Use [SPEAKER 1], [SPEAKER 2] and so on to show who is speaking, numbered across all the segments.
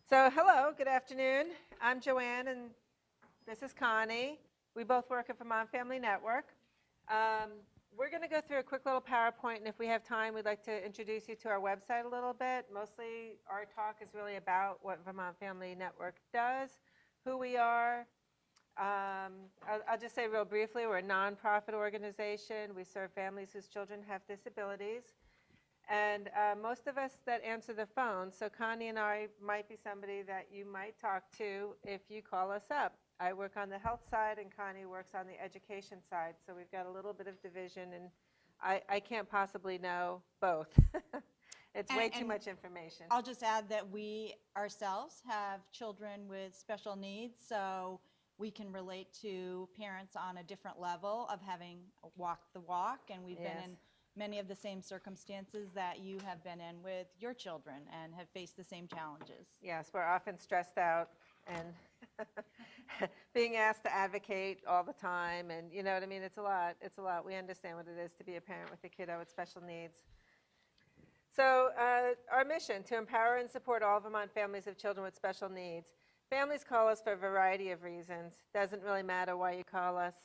[SPEAKER 1] So hello, good afternoon. I'm Joanne and this is Connie. We both work at Vermont Family Network. We're going to go through a quick little PowerPoint, and if we have time, we'd like to introduce you to our website a little bit. Mostly our talk is really about what Vermont Family Network does, who we are. I'll just say real briefly, we're a nonprofit organization. We serve families whose children have disabilities. And most of us that answer the phone, so Connie and I might be somebody that you might talk to if you call us up. I work on the health side and Connie works on the education side. So we've got a little bit of division, and I can't possibly know both. It's way too much information.
[SPEAKER 2] I'll just add that we ourselves have children with special needs, so we can relate to parents on a different level of having walked the walk, and we've been in many of the same circumstances that you have been in with your children and have faced the same challenges.
[SPEAKER 1] Yes, we're often stressed out and being asked to advocate all the time, and you know what I mean? It's a lot. It's a lot. We understand what it is to be a parent with a kiddo with special needs. So our mission, to empower and support all Vermont families of children with special needs. Families call us for a variety of reasons. Doesn't really matter why you call us.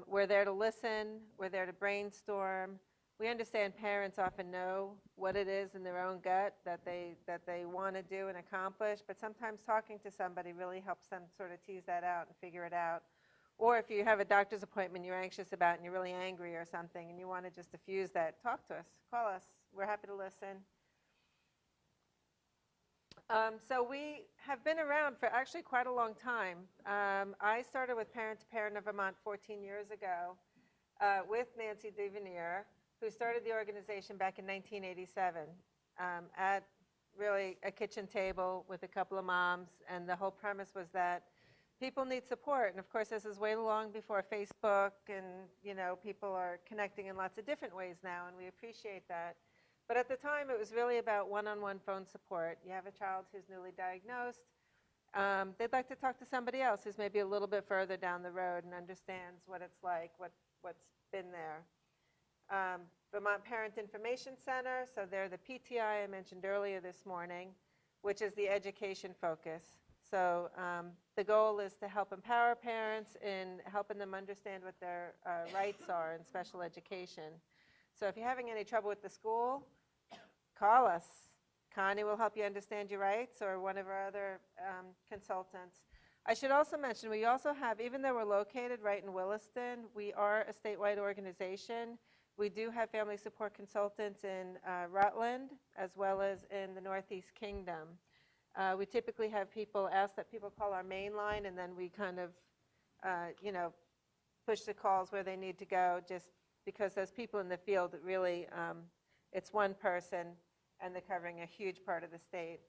[SPEAKER 1] We're there to listen. We're there to brainstorm. We understand parents often know what it is in their own gut that they want to do and accomplish, but sometimes talking to somebody really helps them sort of tease that out and figure it out. Or if you have a doctor's appointment you're anxious about and you're really angry or something and you want to just diffuse that, talk to us, call us. We're happy to listen. So we have been around for actually quite a long time. I started with Parent to Parent of Vermont 14 years ago with Nancy DeVenier, who started the organization back in 1987 at really a kitchen table with a couple of moms, and the whole premise was that people need support. And of course, this is way long before Facebook, and you know, people are connecting in lots of different ways now, and we appreciate that. But at the time, it was really about one-on-one phone support. You have a child who's newly diagnosed. They'd like to talk to somebody else who's maybe a little bit further down the road and understands what it's like, what's been there. Vermont Parent Information Center, so they're the PTI I mentioned earlier this morning, which is the education focus. So the goal is to help empower parents in helping them understand what their rights are in special education. So if you're having any trouble with the school, call us. Connie will help you understand your rights, or one of our other consultants. I should also mention, we also have, even though we're located right in Williston, we are a statewide organization. We do have family support consultants in Rutland, as well as in the Northeast Kingdom. We typically have people ask that people call our main line, and then we kind of, you know, push the calls where they need to go, just because those people in the field, it really, it's one person, and they're covering a huge part of the state.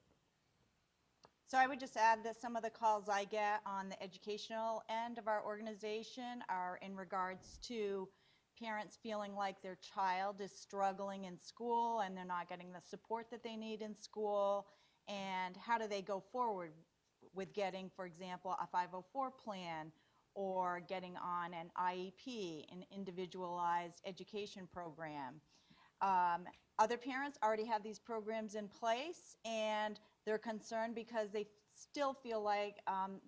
[SPEAKER 2] So I would just add that some of the calls I get on the educational end of our organization are in regards to parents feeling like their child is struggling in school and they're not getting the support that they need in school, and how do they go forward with getting, for example, a 504 plan or getting on an IEP, an individualized education program. Other parents already have these programs in place, and they're concerned because they still feel like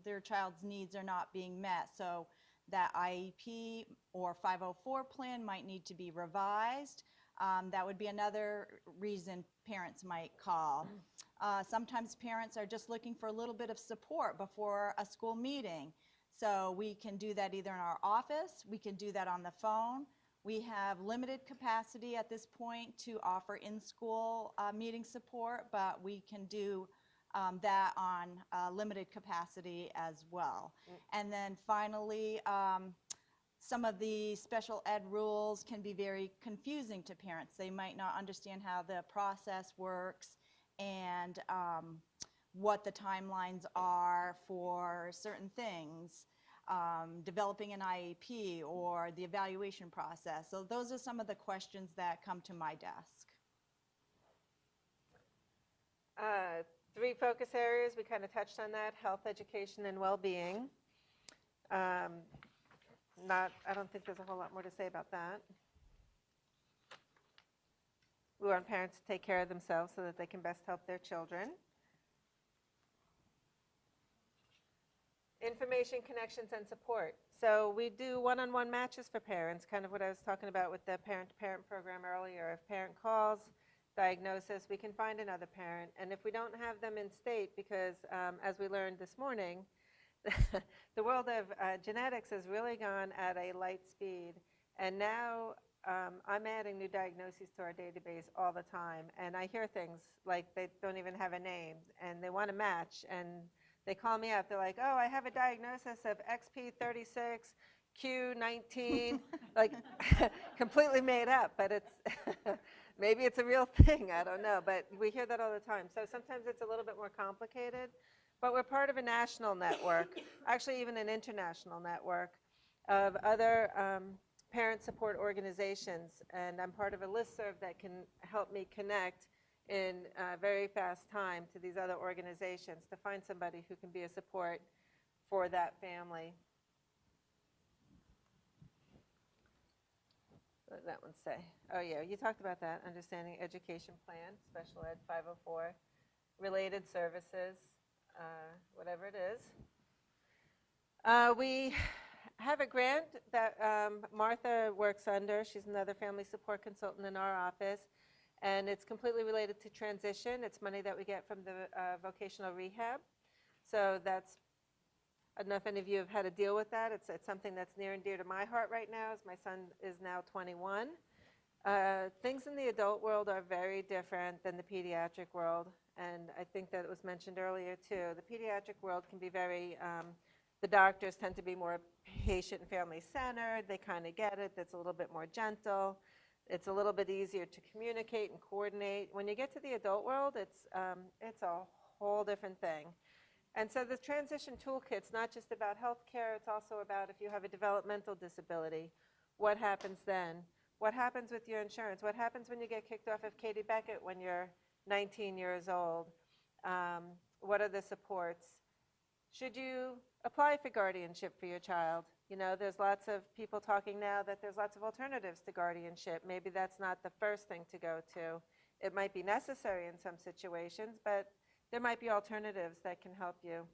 [SPEAKER 2] their child's needs are not being met. So that IEP or 504 plan might need to be revised. That would be another reason parents might call. Sometimes parents are just looking for a little bit of support before a school meeting. So we can do that either in our office, we can do that on the phone. We have limited capacity at this point to offer in-school meeting support, but we can do that on limited capacity as well. And then finally, some of the special ed rules can be very confusing to parents. They might not understand how the process works and what the timelines are for certain things, developing an IEP or the evaluation process. So those are some of the questions that come to my desk.
[SPEAKER 1] 3 focus areas, we kind of touched on that: health, education, and well-being. I don't think there's a whole lot more to say about that. We want parents to take care of themselves so that they can best help their children. Information, connections, and support. So we do one-on-one matches for parents, kind of what I was talking about with the parent-to-parent program earlier. If parent calls, diagnosis, we can find another parent. And if we don't have them in state, because as we learned this morning, the world of genetics has really gone at a light speed. And now I'm adding new diagnoses to our database all the time. And I hear things like they don't even have a name, and they want to match. And they call me up. They're like, oh, I have a diagnosis of XP36, Q19, like completely made up, but it's maybe it's a real thing. I don't know, but we hear that all the time. So sometimes it's a little bit more complicated, but we're part of a national network, actually even an international network of other parent support organizations, and I'm part of a listserv that can help me connect in very fast time to these other organizations to find somebody who can be a support for that family. What did that one say? Oh yeah, you talked about that, understanding education plan, special ed 504, related services, whatever it is. We have a grant that Martha works under. She's another family support consultant in our office. And it's completely related to transition. It's money that we get from the vocational rehab. So that's, I don't know if any of you have had to deal with that. It's something that's near and dear to my heart right now, as my son is now 21. Things in the adult world are very different than the pediatric world. And I think that it was mentioned earlier too. The pediatric world can be very, the doctors tend to be more patient and family centered. They kind of get it. It's a little bit more gentle. It's a little bit easier to communicate and coordinate. When you get to the adult world, it's a whole different thing. And so the transition toolkit's not just about healthcare, it's also about if you have a developmental disability, what happens then? What happens with your insurance? What happens when you get kicked off of Katie Beckett when you're 19 years old? What are the supports? Should you apply for guardianship for your child? You know, there's lots of people talking now that there's lots of alternatives to guardianship. Maybe that's not the first thing to go to. It might be necessary in some situations, but there might be alternatives that can help you.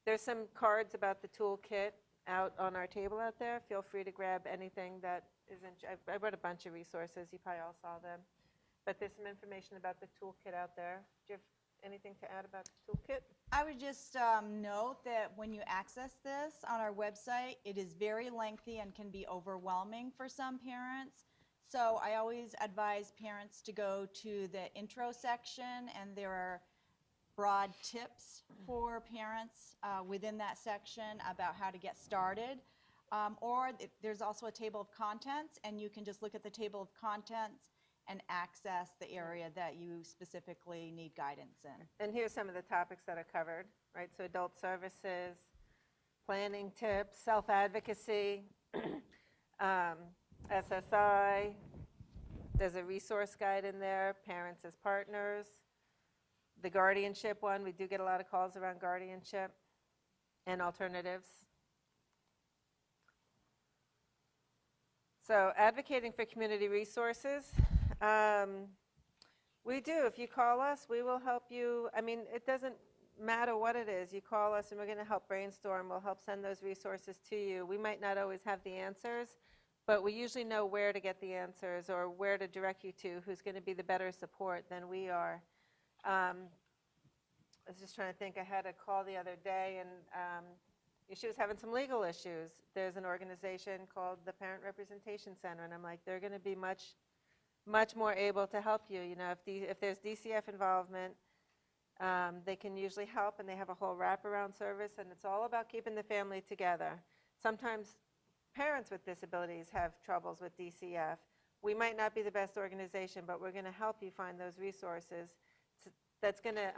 [SPEAKER 1] There's some cards about the toolkit out on our table out there. Feel free to grab anything that isn't. I wrote a bunch of resources. You probably all saw them. But there's some information about the toolkit out there. Do you have anything to add about the toolkit?
[SPEAKER 2] I would just note that when you access this on our website, it is very lengthy and can be overwhelming for some parents. So I always advise parents to go to the intro section, and there are broad tips for parents within that section about how to get started. Or there's also a table of contents, and you can just look at the table of contents and access the area that you specifically need guidance in.
[SPEAKER 1] And here's some of the topics that are covered, right? So adult services, planning tips, self-advocacy, SSI. There's a resource guide in there, parents as partners. The guardianship one, we do get a lot of calls around guardianship and alternatives. So advocating for community resources. We do. If you call us, we will help you. I mean, it doesn't matter what it is. You call us and we're going to help brainstorm. We'll help send those resources to you. We might not always have the answers, but we usually know where to get the answers or where to direct you to, who's going to be the better support than we are. I was just trying to think. I had a call the other day, and she was having some legal issues. There's an organization called the Parent Representation Center, and I'm like, they're going to be much more able to help you. You know, if there's DCF involvement, they can usually help, and they have a whole wraparound service, and it's all about keeping the family together. Sometimes parents with disabilities have troubles with DCF. We might not be the best organization, but we're going to help you find those resources. That's going to,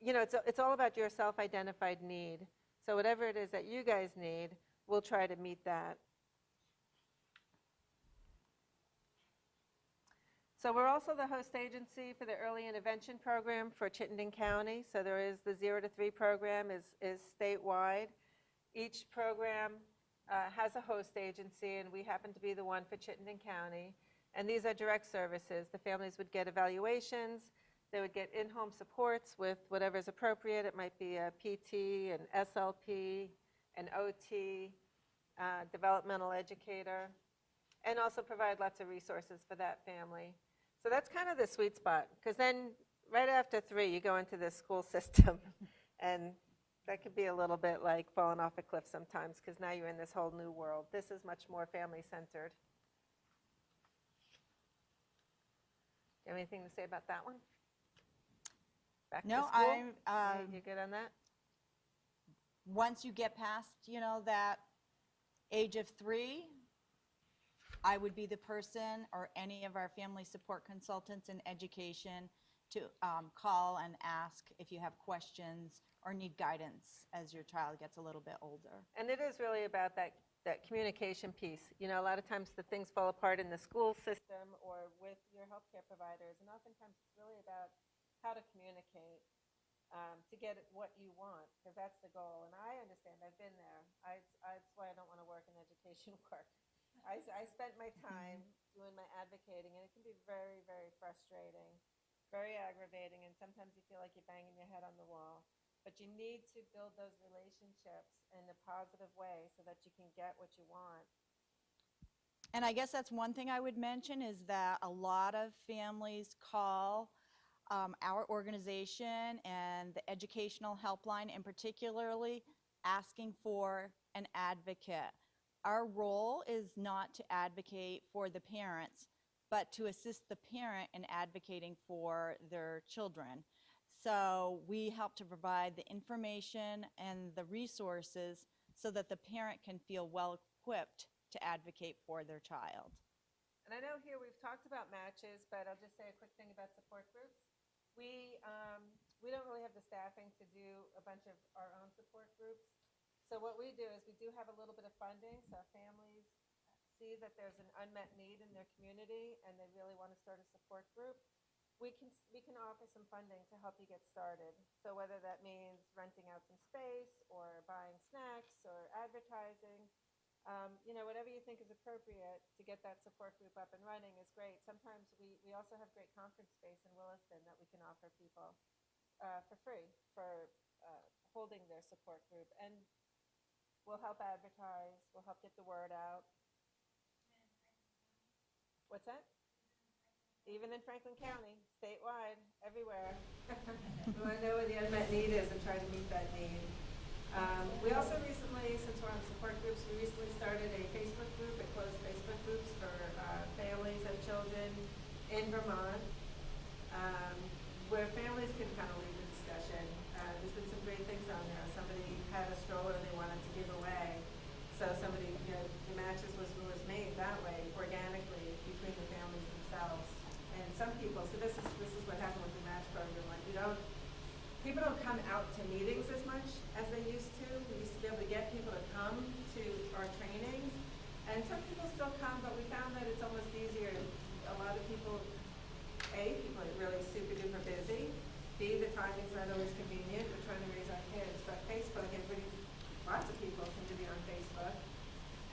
[SPEAKER 1] you know, it's all about your self-identified need. So whatever it is that you guys need, we'll try to meet that. So we're also the host agency for the Early Intervention Program for Chittenden County. So there is the 0 to 3 program is statewide. Each program has a host agency, and we happen to be the one for Chittenden County. And these are direct services. The families would get evaluations. They would get in-home supports with whatever is appropriate. It might be a PT, an SLP, an OT, developmental educator, and also provide lots of resources for that family. So that's kind of the sweet spot, because then right after 3, you go into the school system, and that could be a little bit like falling off a cliff sometimes, because now you're in this whole new world. This is much more family-centered. Do you have anything to say about that one? Back
[SPEAKER 2] No,
[SPEAKER 1] to school?
[SPEAKER 2] I'm,
[SPEAKER 1] You good on that?
[SPEAKER 2] once you get past, that age of 3, I would be the person or any of our family support consultants in education to call and ask if you have questions or need guidance as your child gets a little bit older.
[SPEAKER 1] And it is really about that communication piece. A lot of times the things fall apart in the school system or with your healthcare providers, and oftentimes it's really about how to communicate to get what you want, because that's the goal. And I understand, I've been there. That's why I don't want to work in education work. I spent my time doing my advocating, and it can be very, very frustrating, very aggravating, and sometimes you feel like you're banging your head on the wall. But you need to build those relationships in a positive way so that you can get what you want.
[SPEAKER 2] And I guess that's one thing I would mention is that a lot of families call our organization and the educational helpline in particularly asking for an advocate. Our role is not to advocate for the parents, but to assist the parent in advocating for their children. So we help to provide the information and the resources so that the parent can feel well equipped to advocate for their child.
[SPEAKER 1] And I know here we've talked about matches, but I'll just say a quick thing about support groups. We don't really have the staffing to do a bunch of our own support groups. So what we do is we do have a little bit of funding, so families see that there's an unmet need in their community and they really want to start a support group. We can offer some funding to help you get started. So whether that means renting out some space or buying snacks or advertising, whatever you think is appropriate to get that support group up and running is great. Sometimes we also have great conference space in Williston that we can offer people for free for holding their support group. And we'll help advertise, we'll help get the word out. What's that? Even in Franklin County, statewide, everywhere. We want to know where the unmet need is and try to meet that need. We also recently, since we're on support groups, we recently started a Facebook group, a closed Facebook groups for families of children in Vermont, where families can kind of lead the discussion. There's been some great things on there. Somebody had a stroller they wanted to give away, so somebody, the matches was made that way, organically, between the families themselves. And some people, so this is what happened with the match program. Like people don't come out to meetings as much as they used to. We used to be able to get people to come to our trainings, and some people still come, but we found that it's almost easier. A lot of people, people are really super duper busy. B, the timing's not always convenient. We're trying to raise our kids, but Facebook, lots of people seem to be on Facebook,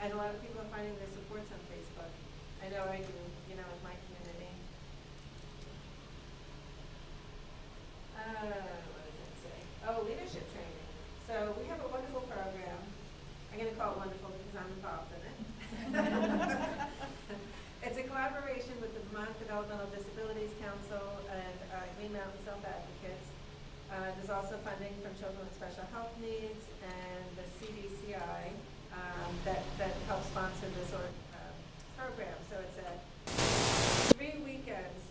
[SPEAKER 1] and a lot of people are finding their supports on Facebook. I know I do, in my community. What does it say? Oh, leadership training. So we have a wonderful program. I'm going to call it wonderful because I'm involved in it. It's a collaboration with the Vermont Developmental Disabilities Council and Green Mountain Self-Advocates. There's also funding from Children with Special Health Needs and the CDCI that helps sponsor this program. So it's 3 weekends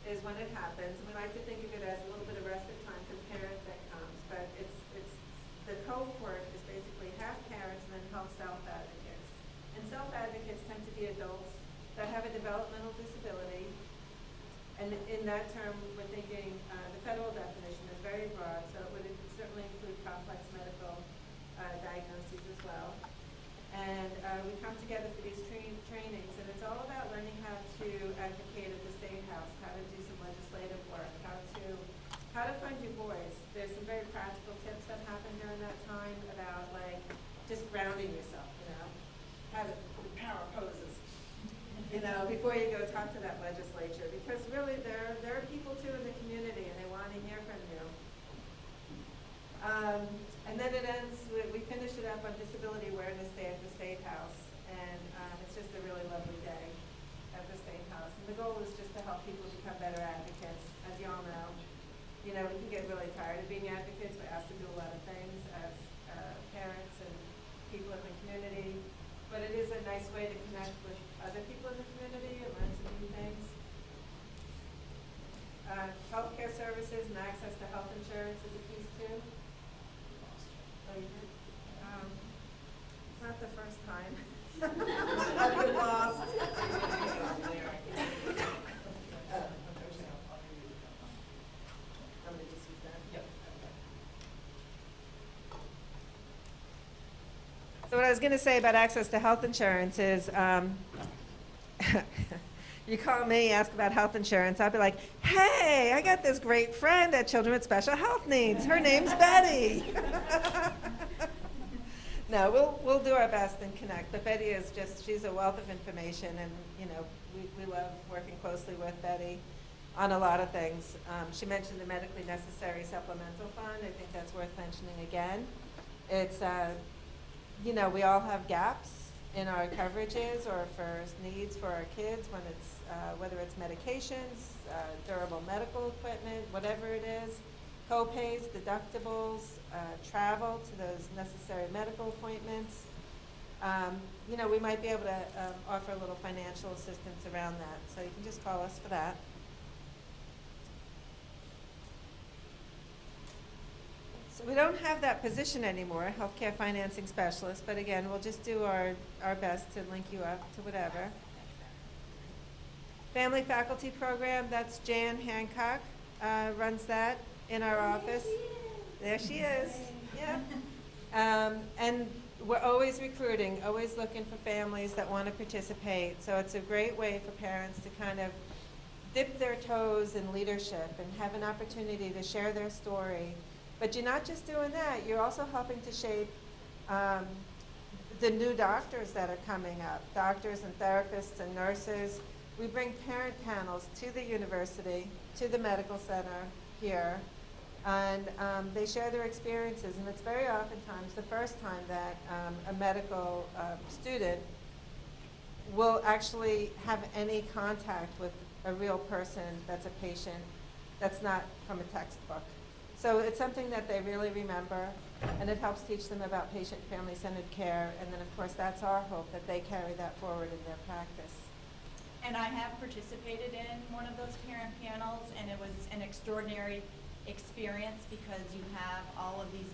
[SPEAKER 1] is when it happens. We like to think of it as a little bit of respite time for the parent that comes, but it's the cohort is basically half parents and then half self-advocates. And self-advocates tend to be adults that have a developmental disability. And in that term, we're thinking the federal definition is very broad, so it would certainly include complex medical diagnoses as well. And we come together for these trainings, and it's all about learning how to advocate at the State House, how to do some legislative work, how to find your voice. There's some very practical tips that happen during that time about just grounding yourself, how to power poses, before you go talk to that legislature, because really there are people too in the community up on Disability Awareness Day at the State House, and it's just a really lovely day at the State House. And the goal is just to help people become better advocates. As you all know, we can get really tired of being advocates. We're asked to do a lot of things as parents and people in the community, but it is a nice way to connect with other people in the community and learn some new things. Healthcare services and access to health insurance is a piece too. Oh, you did? It's not the first time. I've been lost. So what I was going to say about access to health insurance is, you call me, ask about health insurance, I'll be like, hey, I got this great friend at Children with Special Health Needs. Her name's Betty. No, we'll do our best and connect. But Betty is she's a wealth of information, and we love working closely with Betty on a lot of things. She mentioned the medically necessary supplemental fund. I think that's worth mentioning again. It's we all have gaps in our coverages or for needs for our kids when it's whether it's medications, durable medical equipment, whatever it is, co-pays, deductibles, travel to those necessary medical appointments. We might be able to offer a little financial assistance around that, so you can just call us for that. So we don't have that position anymore, healthcare financing specialist, but again, we'll just do our best to link you up to whatever. Family faculty program, that's Jan Hancock, runs that in our office. There she is, yeah. And we're always recruiting, always looking for families that want to participate. So it's a great way for parents to kind of dip their toes in leadership and have an opportunity to share their story. But you're not just doing that, you're also helping to shape the new doctors that are coming up, doctors and therapists and nurses. We bring parent panels to the university, to the medical center here, and they share their experiences. And it's very oftentimes the first time that a medical student will actually have any contact with a real person that's a patient that's not from a textbook. So it's something that they really remember, and it helps teach them about patient family-centered care. And then, of course, that's our hope, that they carry that forward in their practice.
[SPEAKER 2] And I have participated in one of those parent panels, and it was an extraordinary experience because you have all of these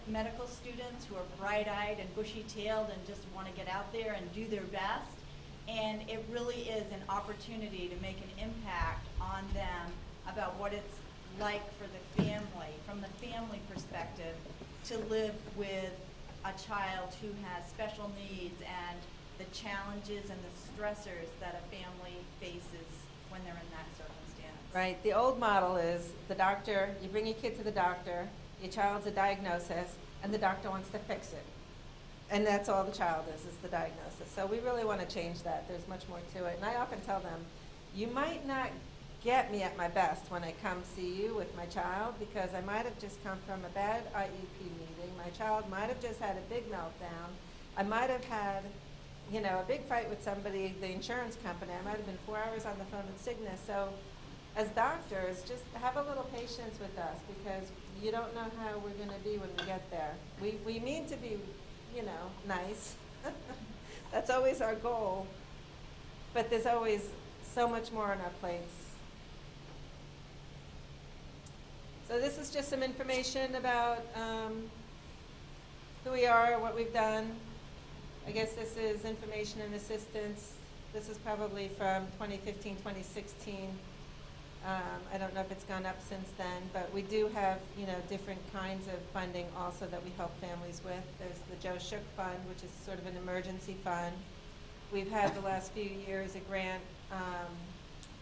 [SPEAKER 2] medical students who are bright-eyed and bushy-tailed and just want to get out there and do their best. And it really is an opportunity to make an impact on them about what it's like for the family, from the family perspective, to live with a child who has special needs and the challenges and the stressors that a family faces when they're in that circumstance.
[SPEAKER 1] Right. The old model is the doctor, you bring your kid to the doctor, your child's a diagnosis, and the doctor wants to fix it. And that's all the child is the diagnosis. So we really want to change that. There's much more to it. And I often tell them, you might not get me at my best when I come see you with my child, because I might have just come from a bad IEP meeting. My child might have just had a big meltdown. I might have had, a big fight with somebody, the insurance company. I might have been 4 hours on the phone with Cigna. So as doctors, just have a little patience with us, because you don't know how we're going to be when we get there. We mean to be, nice. That's always our goal. But there's always so much more on our plates. So this is just some information about who we are, what we've done. I guess this is information and assistance. This is probably from 2015, 2016. I don't know if it's gone up since then, but we do have, different kinds of funding also that we help families with. There's the Joe Shook Fund, which is sort of an emergency fund. We've had the last few years a grant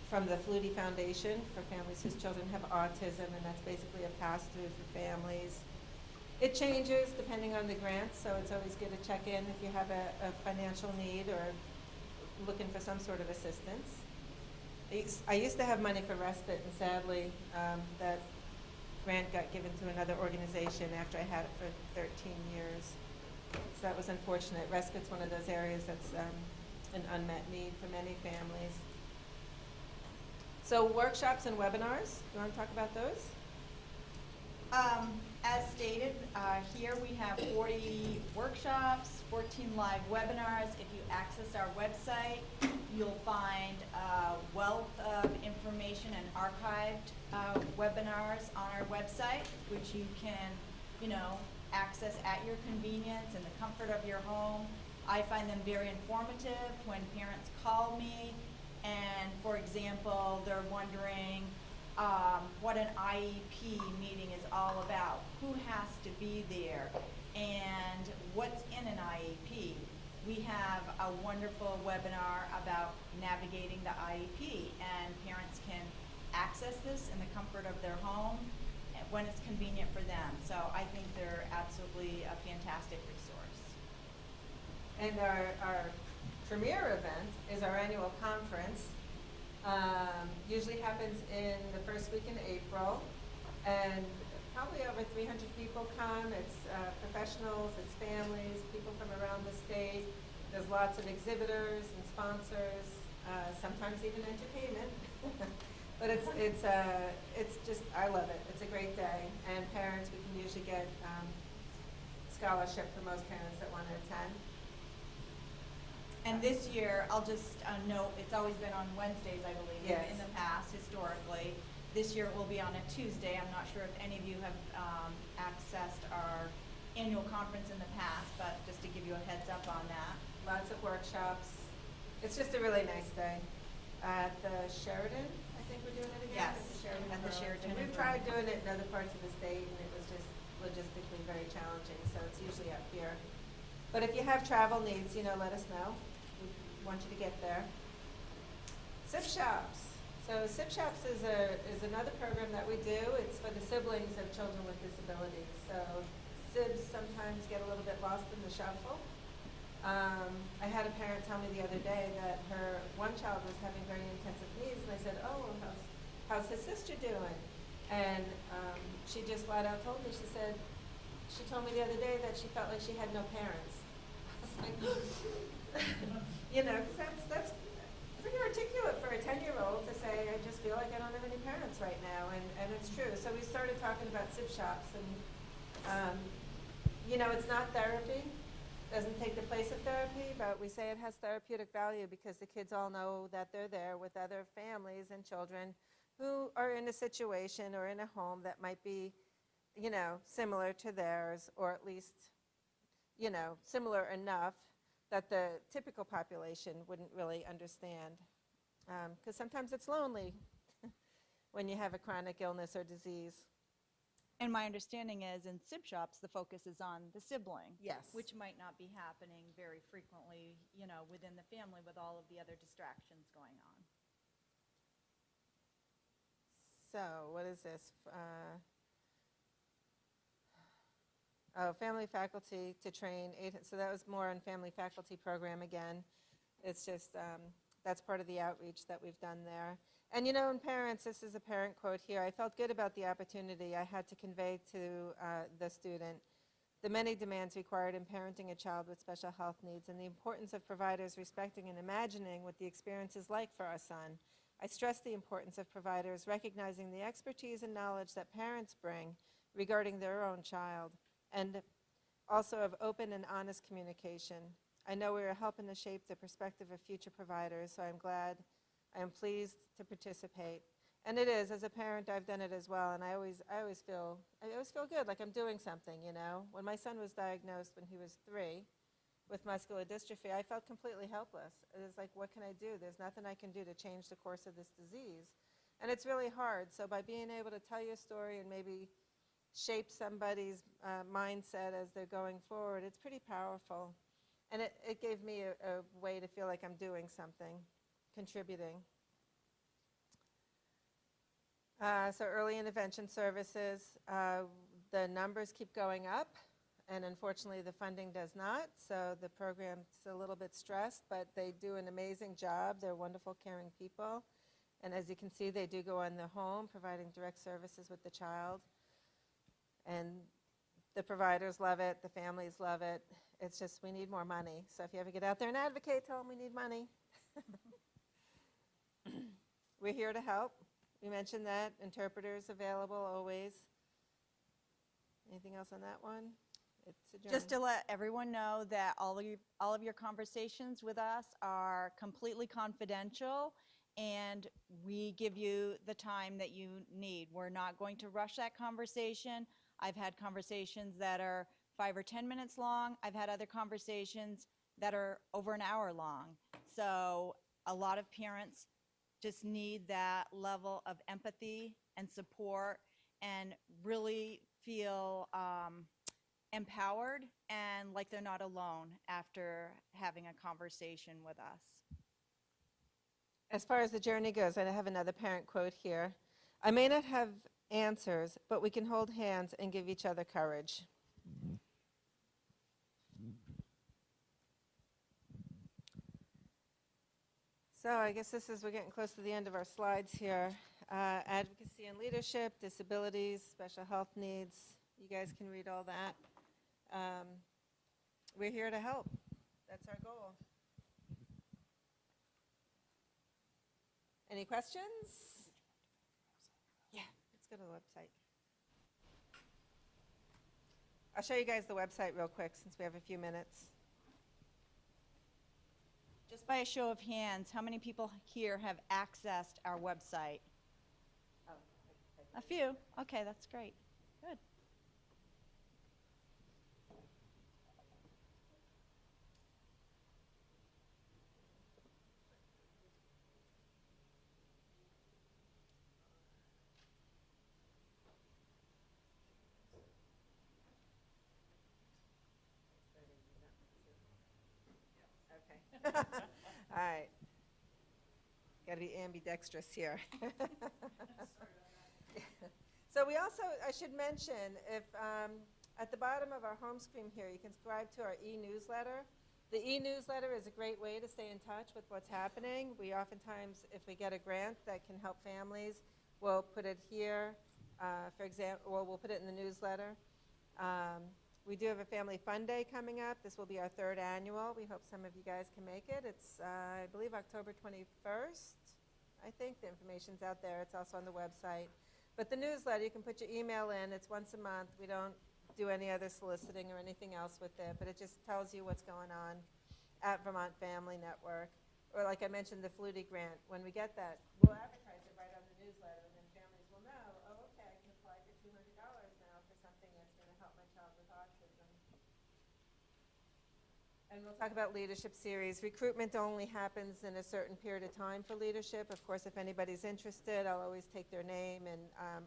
[SPEAKER 1] from the Flutie Foundation for families whose children have autism, and that's basically a pass-through for families. It changes depending on the grant, so it's always good to check in if you have a financial need or looking for some sort of assistance. I used to have money for respite, and sadly, that grant got given to another organization after I had it for 13 years. So that was unfortunate. Respite's one of those areas that's an unmet need for many families. So workshops and webinars, you want to talk about those?
[SPEAKER 2] As stated, here we have 40 workshops, 14 live webinars. If you access our website, you'll find a wealth of information and archived webinars on our website, which you can, access at your convenience in the comfort of your home. I find them very informative when parents call me and, for example, they're wondering what an IEP meeting is all about, who has to be there, and what's in an IEP. We have a wonderful webinar about navigating the IEP, and parents can access this in the comfort of their home when it's convenient for them. So I think they're absolutely a fantastic resource.
[SPEAKER 1] And our premier event is our annual conference. Usually happens in the first week in April, and probably over 300 people come. It's professionals, it's families, people from around the state. There's lots of exhibitors and sponsors, sometimes even entertainment. But it's just, I love it. It's a great day, and parents, we can usually get scholarship for most parents that want to attend.
[SPEAKER 2] And this year, I'll just note, it's always been on Wednesdays, I believe,
[SPEAKER 1] Yes.
[SPEAKER 2] in the past, historically. This year it will be on a Tuesday. I'm not sure if any of you have accessed our annual conference in the past, but just to give you a heads up on that.
[SPEAKER 1] Lots of workshops. It's just a really nice day. At the Sheridan, I think we're doing it again.
[SPEAKER 2] Yes,
[SPEAKER 1] At the Sheridan.
[SPEAKER 2] at the
[SPEAKER 1] in
[SPEAKER 2] Sheraton
[SPEAKER 1] Burlington.
[SPEAKER 2] in
[SPEAKER 1] We've tried
[SPEAKER 2] Burlington.
[SPEAKER 1] doing it in other parts of the state, and it was just logistically very challenging, so it's usually up here. But if you have travel needs, let us know. We want you to get there. SIP Shops. So SIP Shops is another program that we do. It's for the siblings of children with disabilities. So SIBs sometimes get a little bit lost in the shuffle. I had a parent tell me the other day that her one child was having very intensive needs, and I said, "Oh, how's his sister doing?" And she just flat out told me. She told me the other day that she felt like she had no parents. I was like, because that's pretty articulate for a 10-year-old to say, "I just feel like I don't have any parents right now," and it's true. So we started talking about SIP shops, and it's not therapy. Doesn't take the place of therapy, but we say it has therapeutic value because the kids all know that they're there with other families and children who are in a situation or in a home that might be, similar to theirs, or at least, similar enough that the typical population wouldn't really understand. Because sometimes it's lonely when you have a chronic illness or disease.
[SPEAKER 2] And my understanding is in SIB shops, the focus is on the sibling.
[SPEAKER 1] Yes.
[SPEAKER 2] Which might not be happening very frequently, within the family with all of the other distractions going on.
[SPEAKER 1] So what is this? Family faculty to train. So that was more on family faculty program again. It's just, that's part of the outreach that we've done there. And in parents, this is a parent quote here, "I felt good about the opportunity I had to convey to the student the many demands required in parenting a child with special health needs and the importance of providers respecting and imagining what the experience is like for our son. I stressed the importance of providers recognizing the expertise and knowledge that parents bring regarding their own child, and also of open and honest communication. I know we are helping to shape the perspective of future providers, so I am pleased to participate." And it is, as a parent, I've done it as well, and I always feel good, like I'm doing something, When my son was diagnosed when he was 3 with muscular dystrophy, I felt completely helpless. It was like, what can I do? There's nothing I can do to change the course of this disease. And it's really hard, so by being able to tell your story and maybe shape somebody's mindset as they're going forward, it's pretty powerful. And it gave me a way to feel like I'm doing something, contributing. So early intervention services, the numbers keep going up, and unfortunately the funding does not, so the program's a little bit stressed, but they do an amazing job. They're wonderful, caring people, and as you can see, they do go in the home, providing direct services with the child. And the providers love it, the families love it. It's just we need more money. So if you ever get out there and advocate, tell them we need money. We're here to help. We mentioned that. Interpreters available always. Anything else on that one? It's adjourned.
[SPEAKER 2] Just to let everyone know that all of your conversations with us are completely confidential, and we give you the time that you need. We're not going to rush that conversation. I've had conversations that are 5 or 10 minutes long. I've had other conversations that are over an hour long. So a lot of parents just need that level of empathy and support and really feel empowered and like they're not alone after having a conversation with us.
[SPEAKER 1] As far as the journey goes, I have another parent quote here. I may not have answers, but we can hold hands and give each other courage. So I guess we're getting close to the end of our slides here. Advocacy and leadership, disabilities, special health needs. You guys can read all that. We're here to help. That's our goal. Any questions? Yeah, let's go to the website. I'll show you guys the website real quick since we have a few minutes.
[SPEAKER 2] Just by a show of hands, how many people here have accessed our website?
[SPEAKER 1] Oh,
[SPEAKER 2] A few. Okay, that's great. Good.
[SPEAKER 1] Okay. All right. Got to be ambidextrous here. So we also, I should mention, if at the bottom of our home screen here, you can subscribe to our e-newsletter. The e-newsletter is a great way to stay in touch with what's happening. We oftentimes, if we get a grant that can help families, we'll put it here, for example, or we'll put it in the newsletter. We do have a Family Fun Day coming up. This will be our 3rd annual. We hope some of you guys can make it. It's, I believe, October 21st. I think the information's out there. It's also on the website. But the newsletter, you can put your email in. It's once a month. We don't do any other soliciting or anything else with it, but it just tells you what's going on at Vermont Family Network. Or like I mentioned, the Flutie grant. When we get that, we'll advertise it right on the newsletter, and then families will know, oh, okay, I can apply for $200 now for something that's going to help my child with autism. And we'll talk about leadership series. Recruitment only happens in a certain period of time for leadership. Of course, if anybody's interested, I'll always take their name, and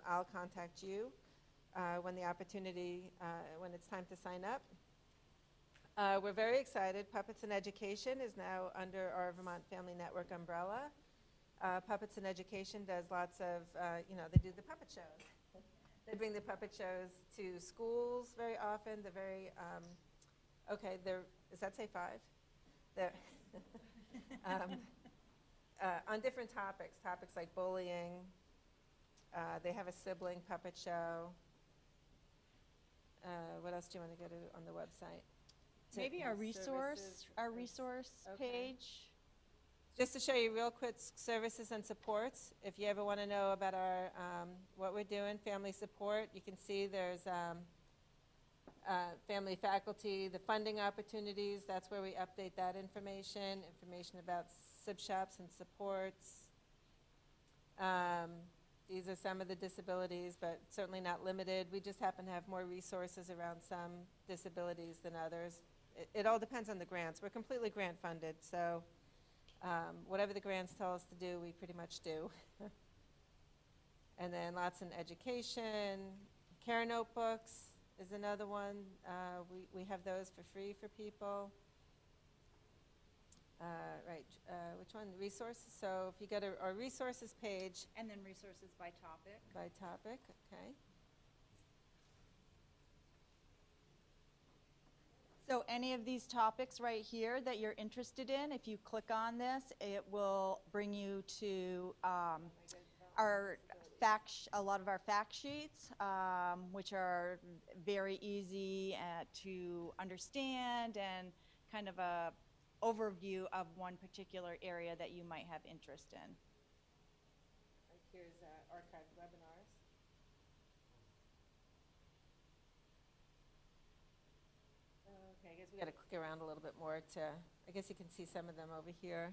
[SPEAKER 1] I'll contact you when the opportunity, when it's time to sign up. We're very excited. Puppets in Education is now under our Vermont Family Network umbrella. Puppets in Education does lots of, they do the puppet shows. They bring the puppet shows to schools very often. They're very, does that say 5? They're on different topics like bullying. They have a sibling puppet show. What else do you want to go to on the website?
[SPEAKER 2] Maybe our resource
[SPEAKER 1] Okay.
[SPEAKER 2] page.
[SPEAKER 1] Just to show you real quick, services and supports. If you ever want to know about our what we're doing, family support, you can see there's family faculty, the funding opportunities. That's where we update that information about SIB shops and supports. These are some of the disabilities, but certainly not limited. We just happen to have more resources around some disabilities than others. It all depends on the grants. We're completely grant funded, so whatever the grants tell us to do, we pretty much do. And then lots in education. Care notebooks is another one. We have those for free for people. Which one? Resources. So if you go to our resources page.
[SPEAKER 2] And then resources by topic.
[SPEAKER 1] By topic, okay.
[SPEAKER 2] So any of these topics right here that you're interested in, if you click on this, it will bring you to our a lot of our fact sheets, which are very easy to understand and kind of a overview of one particular area that you might have interest in.
[SPEAKER 1] Like here's archived webinars. Okay, I guess we got to click around a little bit more to, I guess you can see some of them over here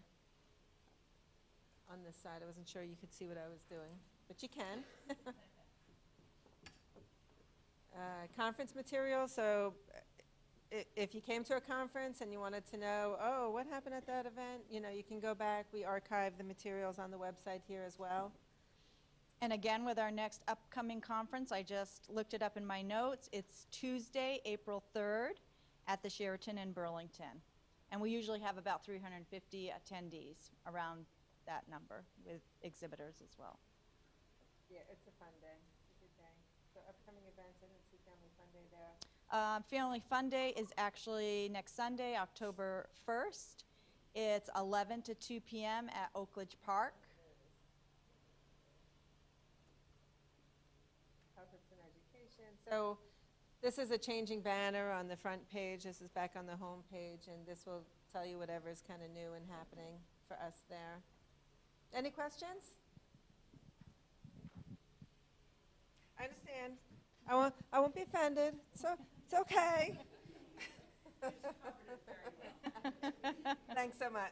[SPEAKER 1] on this side. I wasn't sure you could see what I was doing, but you can. Conference material, so if you came to a conference and you wanted to know, oh, what happened at that event, you know, you can go back. We archive the materials on the website here as well.
[SPEAKER 2] And again, with our next upcoming conference, I just looked it up in my notes. It's Tuesday, April 3rd at the Sheraton in Burlington. And we usually have about 350 attendees, around that number, with exhibitors as well.
[SPEAKER 1] Yeah, it's a fun day. It's a good day. So upcoming events, I didn't see Family Fun Day there.
[SPEAKER 2] Family Fun Day is actually next Sunday, October 1st. It's 11 to 2 p.m. at Oakridge Park.
[SPEAKER 1] Topics in education. So this is a changing banner on the front page. This is back on the home page, and this will tell you whatever is kind of new and happening for us there. Any questions? I understand. I won't be offended. So it's okay. Thanks so much.